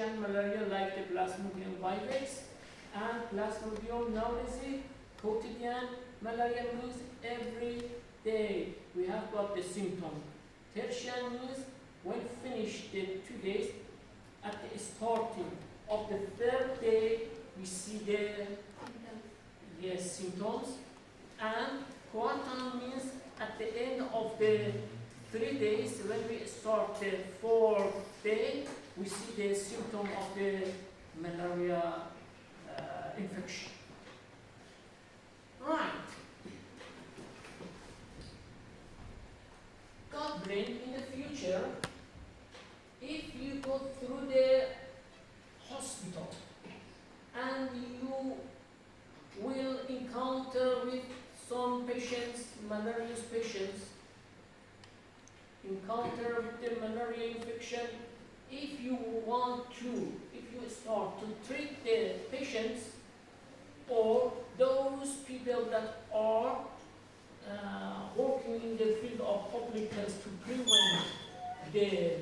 tertian malaria like the Plasmodium vivax and Plasmodium naudisi. Quotidian malaria means every day we have got the symptom. Tertian means when finished the 2 days, at the starting of the 3rd day we see the symptoms, and quartan means at the end of the 3 days, when we start the 4th day, we see the symptom of the malaria infection. Right. God willing, in the future, if you go through the hospital and you will encounter with some patients, malarious patients, encounter with the malaria infection, if you start to treat the patients or those people that are working in the field of public health to prevent the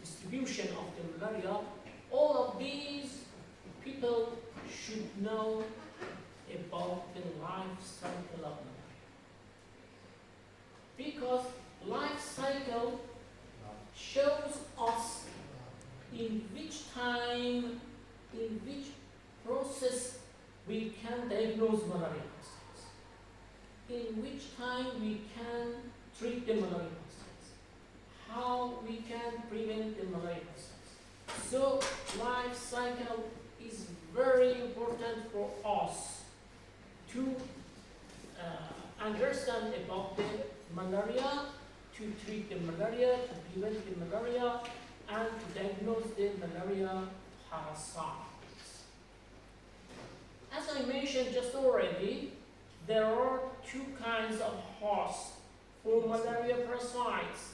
distribution of the malaria, all of these people should know about the life cycle of malaria. Because life cycle shows us in which time, in which process we can diagnose malaria conditions, in which time we can treat the malaria conditions, how we can prevent the malaria conditions. So life cycle is very important for us to understand about the malaria, to treat the malaria, to prevent the malaria, and to diagnose the malaria parasites. As I mentioned just already, there are 2 kinds of hosts for malaria parasites.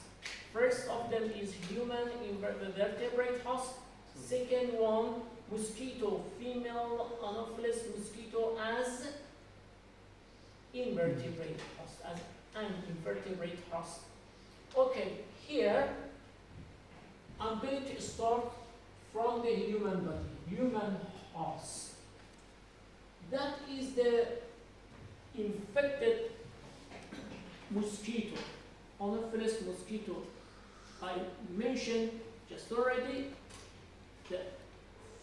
First of them is human invertebrate host. Second one, mosquito, female Anopheles mosquito as invertebrate host, as an invertebrate host. Okay, here I'm going to start from the human body, human host. That is the infected mosquito, Anopheles mosquito. I mentioned just already the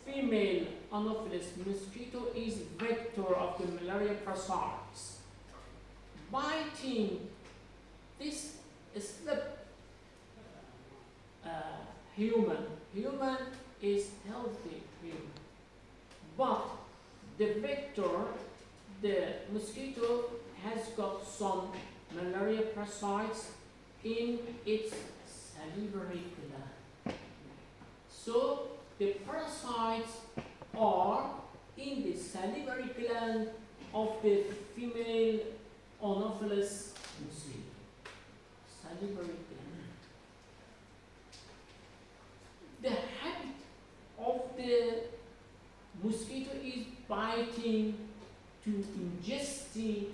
female Anopheles mosquito is vector of the malaria parasites. Biting this human is healthy human, but the vector, the mosquito, has got some malaria parasites in its salivary gland. So the parasites are in the salivary gland of the female Anopheles mosquito. Salivary gland. The habit of the mosquito is biting, to ingest the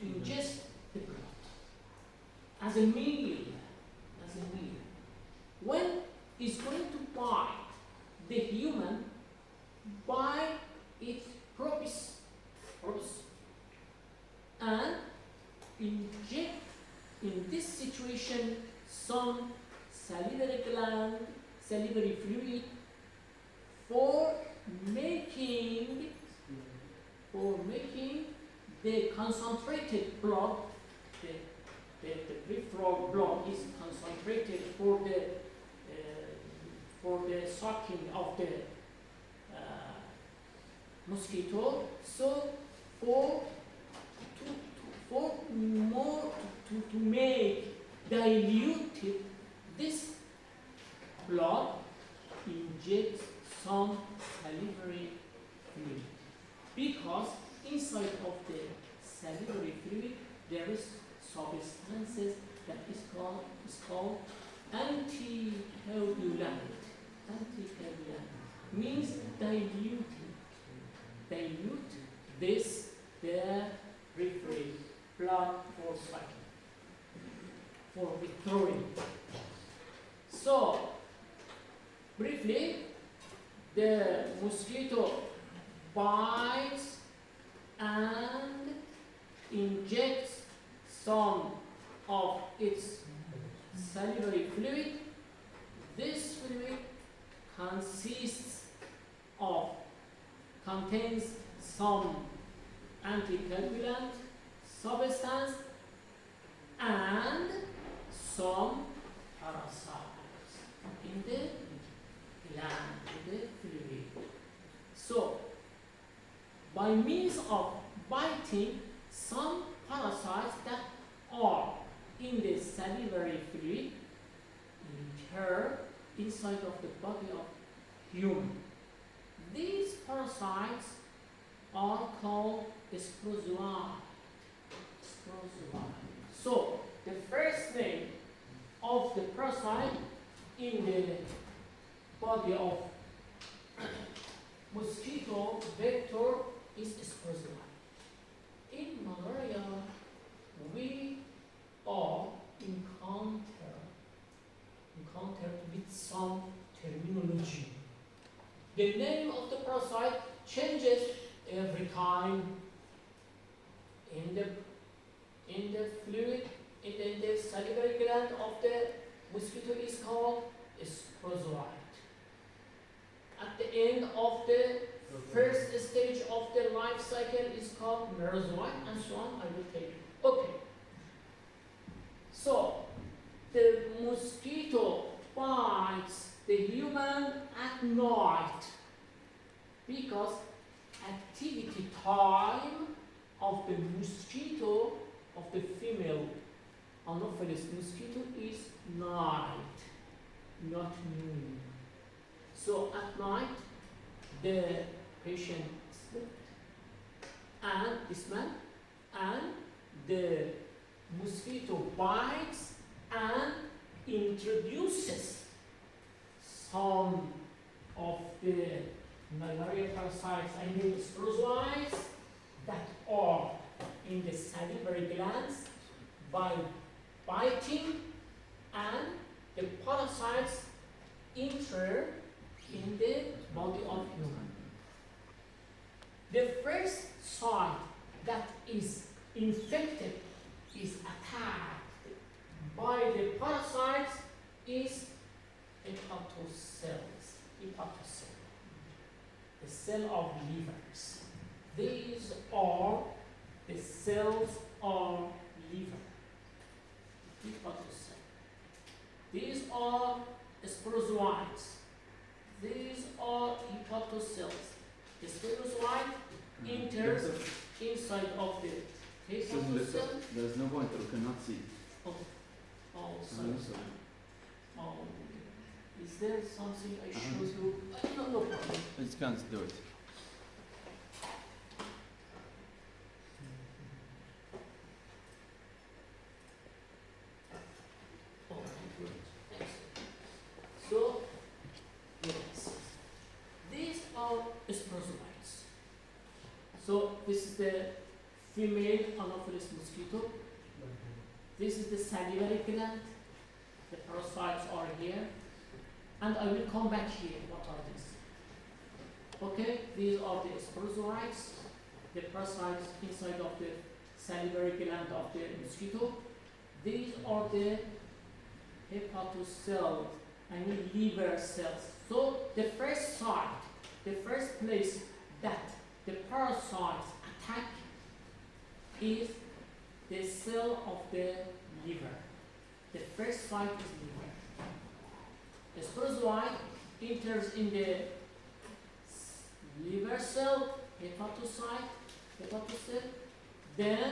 blood as a meal. When it's going to bite the human, by its probes and inject in this situation some salivary fluid for making the concentrated blood, the peripheral blood is concentrated for the sucking of the mosquito. So to make diluted this blood, inject some salivary fluid, because inside of the salivary fluid there is substances that is called anticoagulant. Anticoagulant means dilute this the peripheral blood for cycling, for withdrawing. So Briefly, the mosquito bites and injects some of its salivary fluid. This fluid contains some anticoagulant substance and some parasites in the gland, in the fluid. So, by means of biting, some parasites that are in the salivary fluid enter inside of the body of human. These parasites are called sporozoa. So, the first name of the parasite in the body of mosquito vector is sporozoa. In malaria, we are encountered with some terminology. The name of the parasite changes every time. In the fluid, in the salivary gland of the mosquito is called sporozoite. At the end of the first stage of the life cycle is called merozoite, and so on. I will tell you. Okay. So the mosquito bites the human at night because activity time of the mosquito, of the female Anopheles mosquito, is night, not noon. So at night, the patient slept, and this man, and the mosquito bites and introduces some of the malaria parasites, I mean sporozoites, that are in the salivary glands by biting, and the parasites enter in the body of human. The first site that is infected, is attacked by the parasites, is hepatocells. The cell of livers. These are the cells of liver. Hepatocell. These are sporozoites. These are hepatocells. The sporozoite enters inside of the hepatocell. There's no point, we cannot see. Oh, sorry. Oh, is there something I should do? No problem. I just can't do it. Oh, good. Thanks. So, yes, these are sporozoites. So, this is the female Anopheles mosquito. This is the salivary gland. The parasites are here. And I will come back here. What are these? Okay, these are the sporozoites, the parasites inside of the salivary gland of the mosquito. These are the hepatocells, I mean liver cells. So the first site, the first place that the parasites attack is the cell of the liver. The first site is liver. The sporozoite enters in the liver cell, hepatocell, then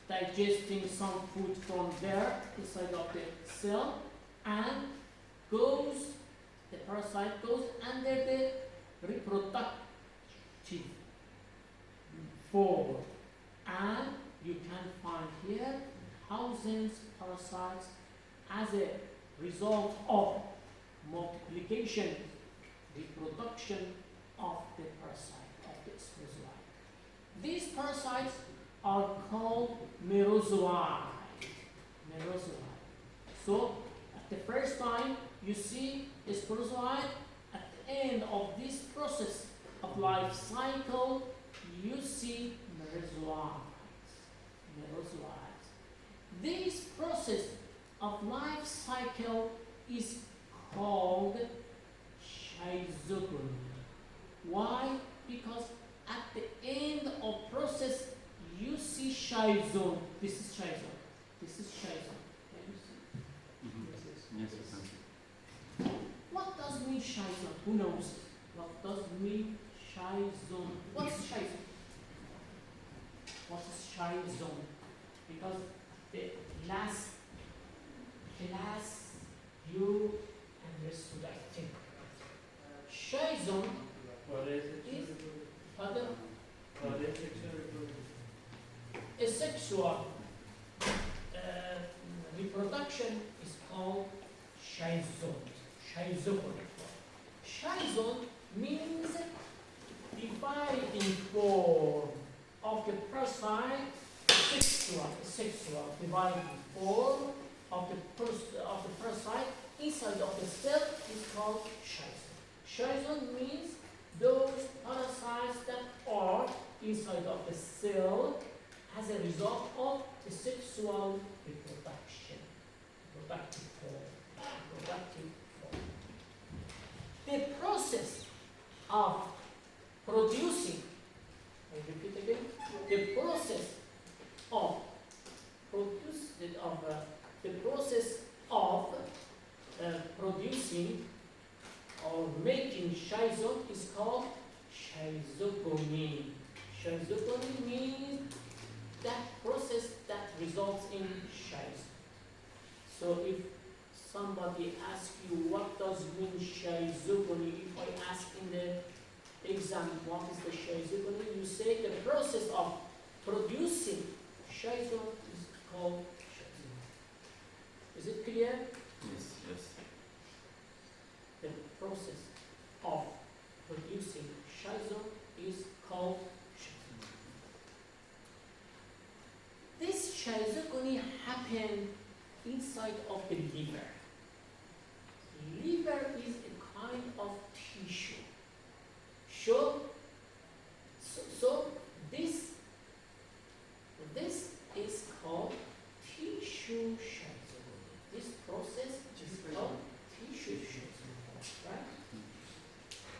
digesting some food from there inside of the cell, and the parasite goes under the reproductive forward, and you can find here thousands of parasites as a result of multiplication, reproduction of the parasite, of the sporozoite. These parasites are called merozoite. So, the first time you see the sporozoite, at the end of this process of life cycle, you see merozoites. Merozoites. This process of life cycle is called schizogony. Why? Because at the end of process, you see schizone. This is schizone. This is schizone. Can you see? Yes, I can see. What does mean schizone? Who knows? What does mean schizone? What's schizone? What is schizone? Because the last class you understood, I think. Schizone is pardon? A sexual reproduction is called schizone. Schizophrenic. Schizone means dividing form of the parasite, sexual dividing form of the parasite inside of the cell is called schizone. Schizone means those parasites that are inside of the cell as a result of the sexual reproduction. Reproductive form. The process of producing, I repeat again, the process of producing or making schizone is called schizogony. Schizogony means that process that results in schizone. So if somebody asks you what does mean schizogony, if I ask in the exam what is the schizogony, you say the process of producing schizone is called schizone. Is it clear? Yes, yes. The process of producing schizone is called schizone. This schizogony happens inside of the liver. Liver is a kind of tissue. So this is called tissue schizogony. This process is called tissue schizogony, right?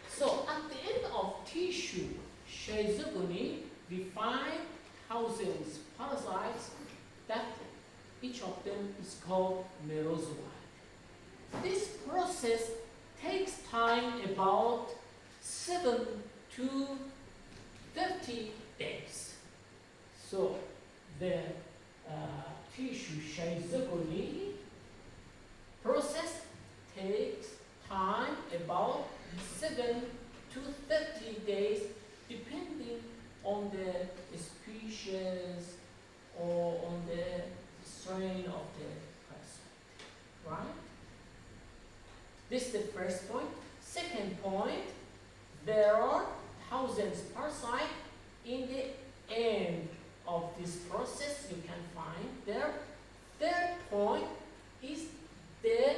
So at the end of tissue schizogony, we find thousands of parasites that each of them is called merozoite. This process takes time about 7 to 30 days. So the tissue schizogony process takes time about 7 to 30 days depending on the species or on the strain of the parasite, right? This is the first point. Second point, there are thousands of parasites in the end of this process you can find there. Third point is this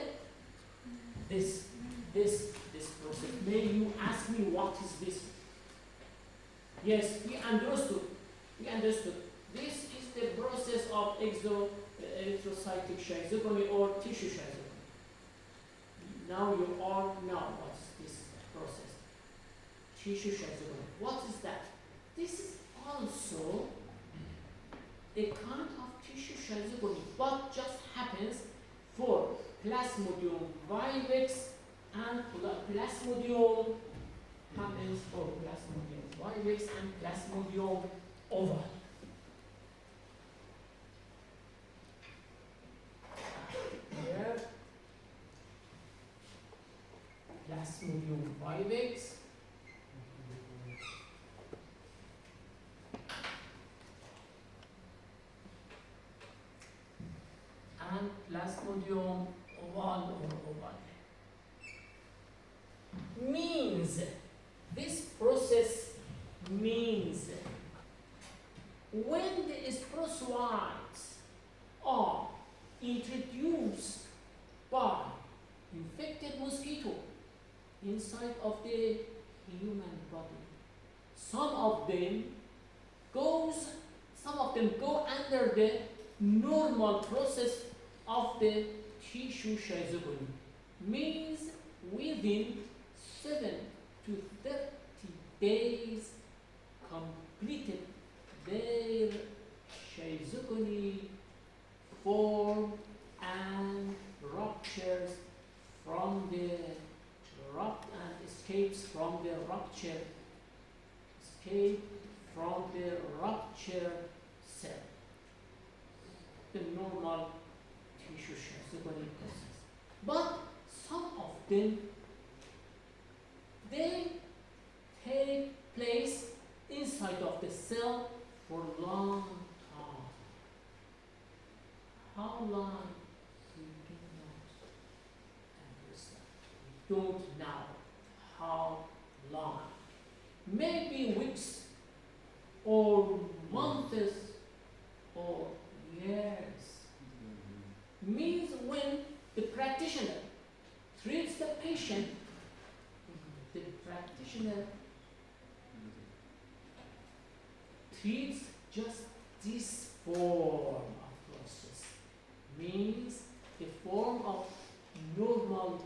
process. May you ask me what is this? Yes, we understood. This is the process of erythrocytic schizogony or tissue schizogony. Now you all know what's this process. Tissue schizogony. What is that? This is also a kind of tissue schizogony. What just happens for Plasmodium vivax and Plasmodium happens for Plasmodium vivax and Plasmodium ovale. Here, Plasmodium vivax and Plasmodium ovale or ovale. Means, this process means when the sporozoites are introduced by inside of the human body. Some of them go under the normal process of the tissue schizophrenia. Means within 7 to 30 days completed their schizophrenia form and ruptures from the escapes from the rupture cell, the normal tissue schizophrenia process. But some of them, they take place inside of the cell for a long time. How long? We do not understand. We don't know how long. Maybe weeks or months or years. Means when the practitioner treats the patient, the practitioner treats just this form of process. Means the form of normal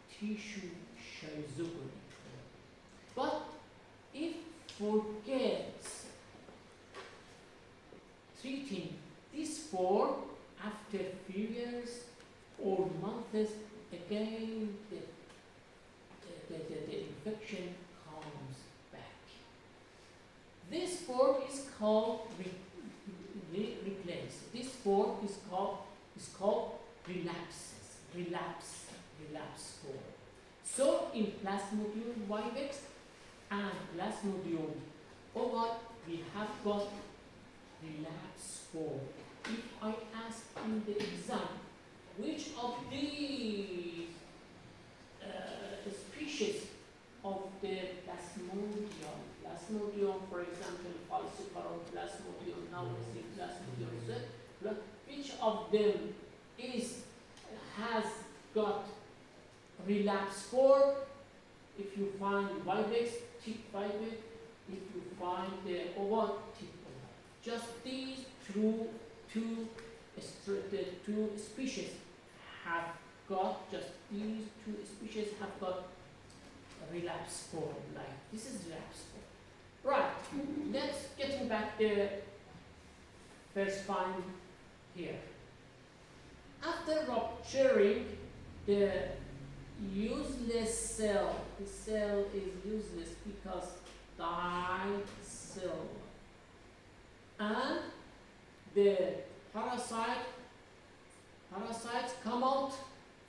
tissue schizophrenia. But if forgets treating this form after few years or months, again the infection comes back. This form is called replace. This form is called relapse form. So in Plasmodium vivax and Plasmodium oval, we have got relapse form. If I ask in the exam, which of these species of the Plasmodium, for example, falciparum, Plasmodium nautilus, Plasmodium Z, which of them has got relapse form? If you find vivax, tip vivax. If you find the oval, tip oval. Just these two species have got, just these two species have got a relapse form. Like this is relapse form. Right. Let's getting back the first point here. After rupturing the useless cell, the cell is useless because died cell, and the parasites come out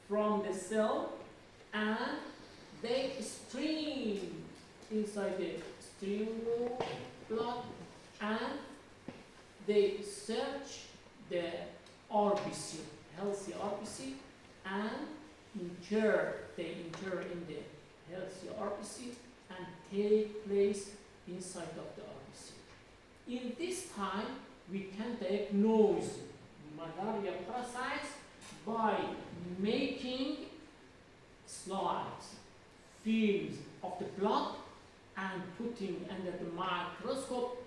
from the cell and they stream inside the stream blood and they search the RBC, healthy RBC, and they enter in the healthy RBC and take place inside of the RBC. In this time, we can diagnose malaria parasites by making slides, films of the blood and putting under the microscope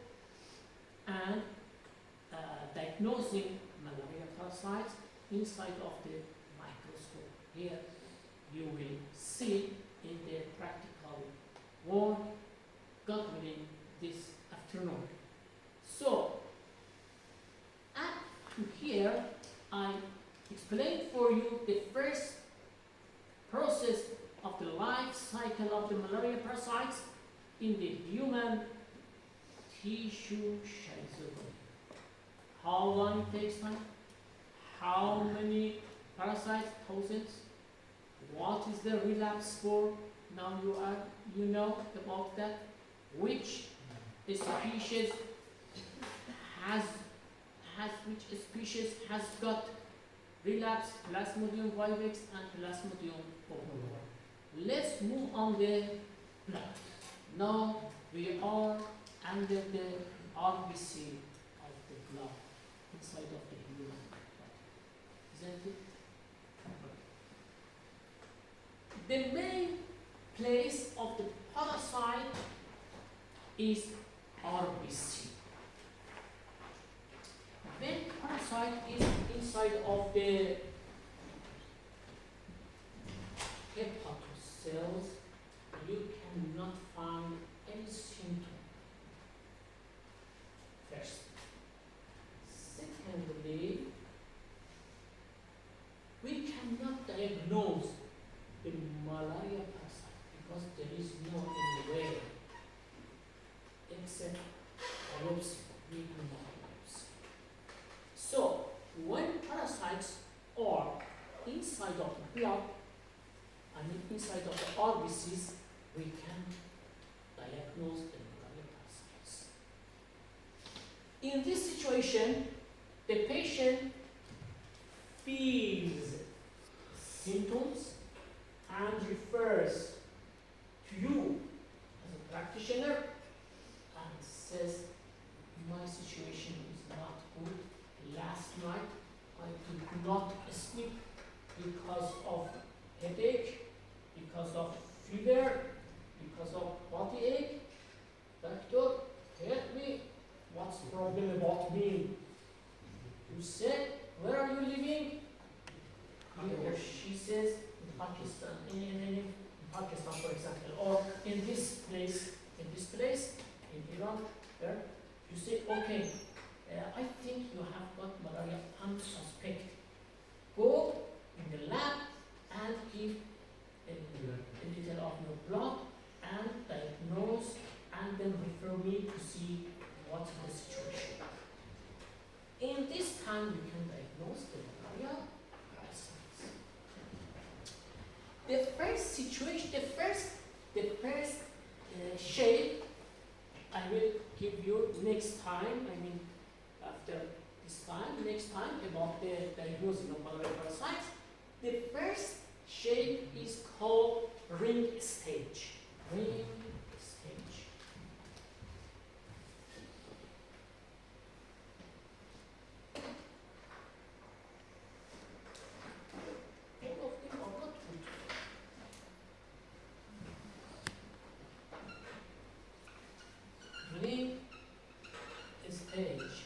and diagnosing malaria parasites inside of the microscope. Here you will see in the practical work gathering this afternoon. So, up to here, I explained for you the first process of the life cycle of the malaria parasites in the human tissue schizophrenia. How long it takes time? How many parasites? Thousands? What is the relapse for? Now you know about that. Which species has got relapse? Plasmodium vivax and Plasmodium oval. Let's move on the blood. Now we are under the RBC of the blood inside of the human body. Isn't it? The main place of the parasite is RBC. When parasite is inside of the hepatocyte cells, you cannot find any symptom. First. Secondly, we cannot diagnose the malaria parasite because there is no any way except biopsy. We do not biopsy. So, when parasites are inside of the blood, inside of the RBCs, we can diagnose the malaria parasites. In this situation, the patient feels symptoms and refers to you as a practitioner and says, my situation is not good. Last night I could not sleep because of headache, because of fever, because of body ache. Doctor, help me. What's the problem about me? You said, where are you living? He or she says, in Pakistan, in Pakistan, for example, or in this place, in Iran, there. You say, okay, I think you have got malaria, I'm suspect. Go in the lab and give a little of your blood and diagnose and then refer me to see what's the situation. In this time, we can diagnose the malaria parasites. The first situation, the first shape, I will give you next time. After this time, next time about the diagnosis of malaria parasites. The first shape is called ring stage. Ring stage. All of them are not good. Ring stage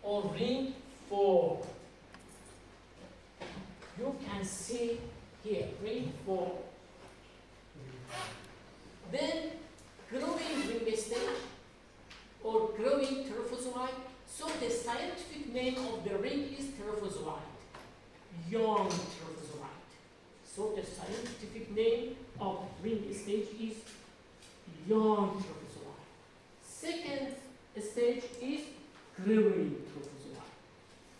or ring 4. You can see here, ring 4. Then growing ring stage or growing terophozoite. So the scientific name of the ring is terophozoite, young terophozoite. So the scientific name of ring stage is young terophozoite. Second stage is growing terophozoite.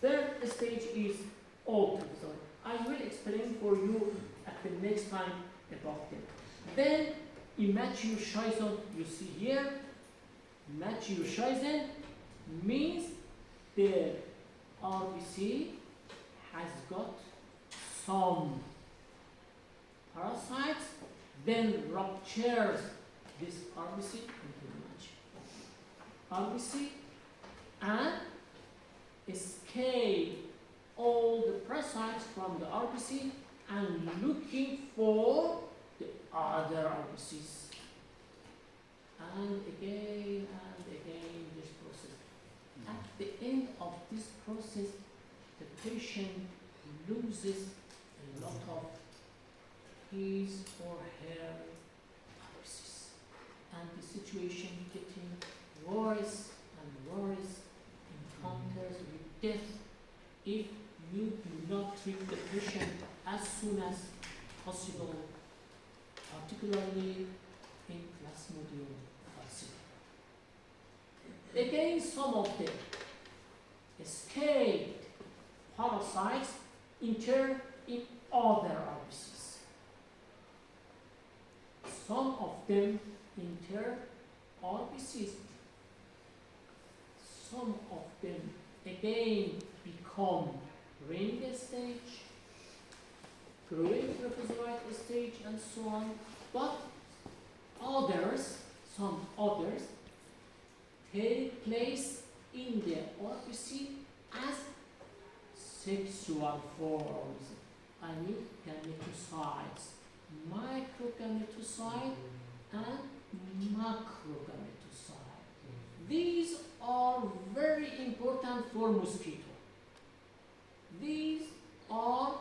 Third stage is old terophozoite. I will explain for you at the next time about them. Then immature Scheisen, you see here, mature Scheisen means the RBC has got some parasites, then ruptures this RBC into mature RBC and escape all the parasites from the RBC and looking for the other RBCs. And again this process. At the end of this process, the patient loses a lot of his or her RBCs. And the situation getting worse and worse, encounters with death if you do not treat the patient as soon as possible, particularly in Plasmodium falciparum. Again, some of the escaped parasites enter in other RBCs. Some of them enter RBCs. Some of them again become ring stage, growing terophozoite stage, and so on. But others, some others, take place in the RBC as sexual forms. I mean, gametocytes. microgametocyte and macrogametocyte. These are very important for mosquito. These are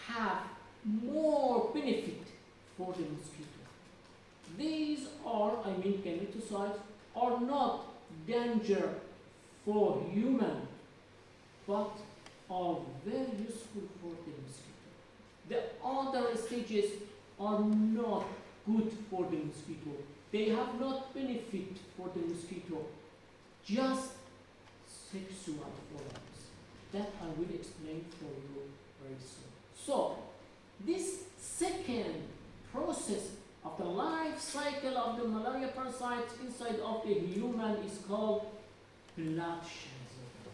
have more benefit for the mosquito. These are, gametocytes are not danger for human, but are very useful for the mosquito. The other stages are not good for the mosquito. They have not benefit for the mosquito, just sexual forms. That I will explain for you very soon. So, this second process of the life cycle of the malaria parasites inside of the human is called blood transfusion.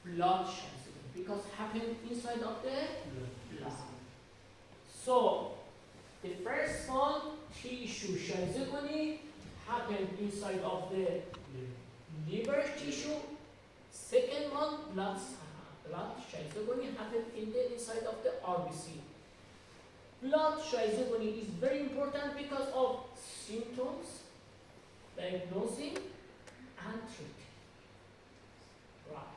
Blood transfusion, because happen inside of the blood. So, the first one, tissue transfusion, happen inside of the liver tissue. Second one, blood transfusion happen in the inside of the RBC. Blood transfusion is very important because of symptoms, diagnosing, and treating. Right.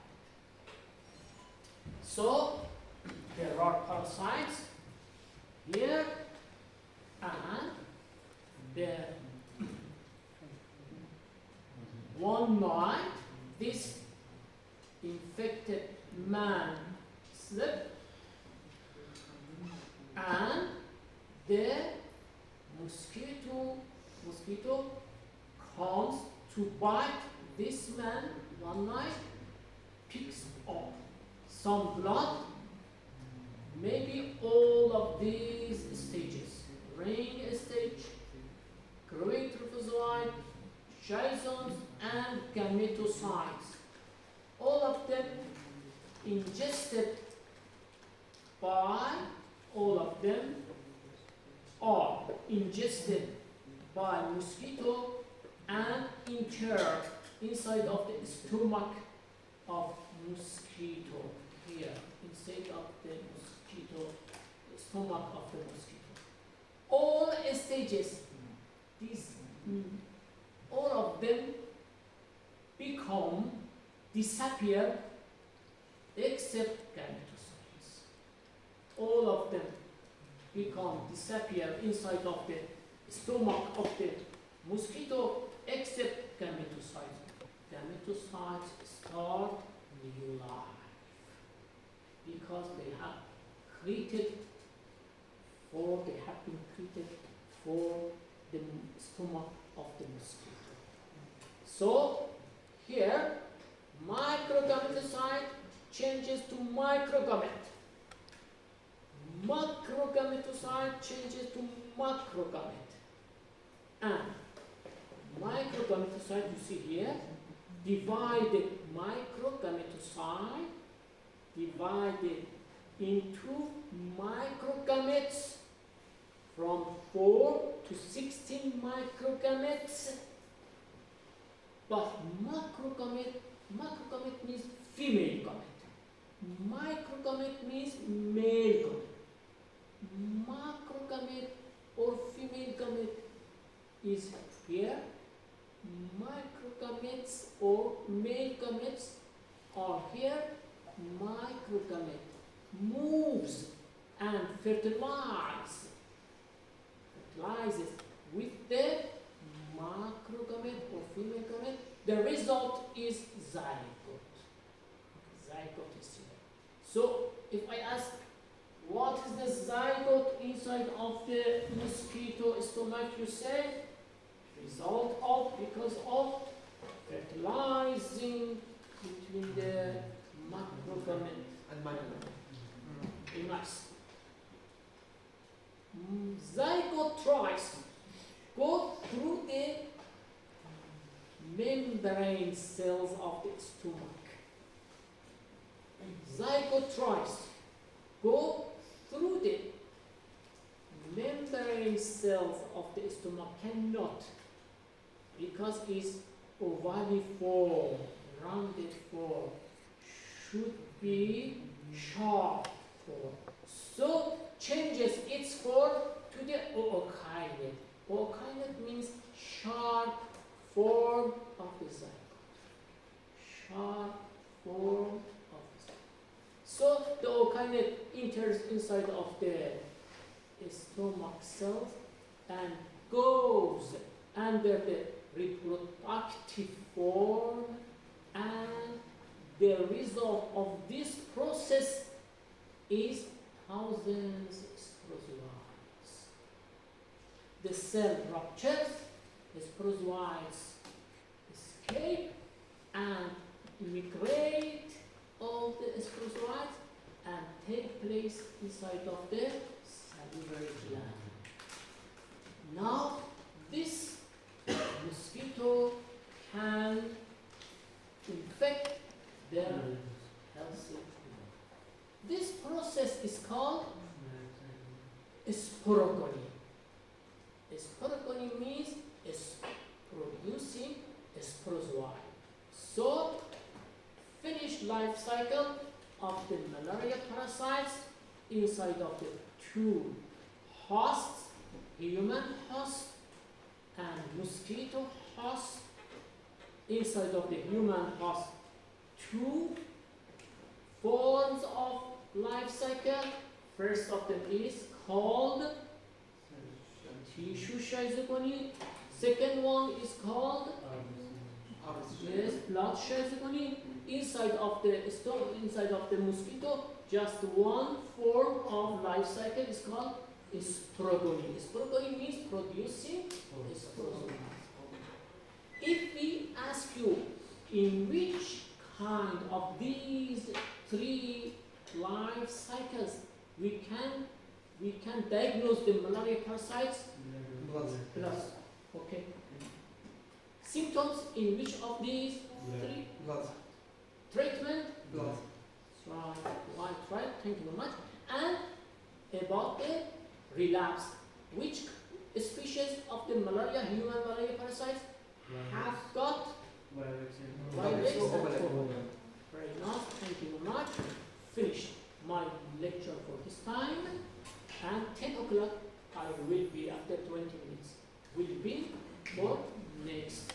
So there are parasites here, and there. One night, this infected man slept, and the mosquito comes to bite this man one night, picks up some blood, maybe all of these stages, ring stage, growing trophozoite, chrysomes, and gametocytes. All of them ingested by, all of them are ingested by mosquito and entered inside of the stomach of mosquito. Here, inside of the mosquito, the stomach of the mosquito. All stages, these, all of them disappear except gametocytes. All of them disappear inside of the stomach of the mosquito except gametocytes. Gametocytes start new life because they have been created for the stomach of the mosquito. So here, microgametocyte changes to microgamet. Macrogametocyte changes to macrogamet. And microgametocyte, you see here, divided microgametocyte divided into microgametes from 4 to 16 microgametes. But macrogamet means female gamet. Microgamet means male gamet. Macrogamet or female gamet is here. Microgametes or male gametes are here. Microgamet moves and fertilizes with the macrogamet or female gamet. The result is zygote. Zygote is here. So if I ask, what is the zygote inside of the mosquito stomach, you say, result of, because of fertilizing between the macrogamet and microgamet. Very nice. Zygote tries go through the membrane cells of the stomach. Zygote tries go through the membrane cells of the stomach, cannot, because it's ovaliform, rounded form, should be sharp form. So changes its transfer to the ookinete. Ookinete means sharp form of the zygote. Sharp form of the zygote. So the ookinete enters inside of the stomach cells and goes under the reproductive form, and the result of this process is thousands of sporozoites. The cell ruptures, the sporozoites escape and migrate all the sporozoites and take place inside of the salivary gland. Now, this mosquito can infect their healthy human. This process is called sporogony. Sporogony means producing a sporozoite. So, finished life cycle of the malaria parasites inside of the two hosts, human host and mosquito host. Inside of the human host, two forms of life cycle. First of them is called tissue schizogony. Second one is called blood schizogony. Inside of the mosquito, just one form of life cycle is called sporogony. Sporogony means producing a sporozoite. If we ask you in which kind of these three life cycles we can diagnose the malaria parasites? Blood. Okay. Symptoms in which of these three? Blood. Treatment? Blood. Right. Thank you very much. And about the relapse. Which species of the human malaria parasites have got viruses? Very nice. Thank you very much. Finished my lecture for this time. And 10 o'clock I will be, after 20 minutes, will be for next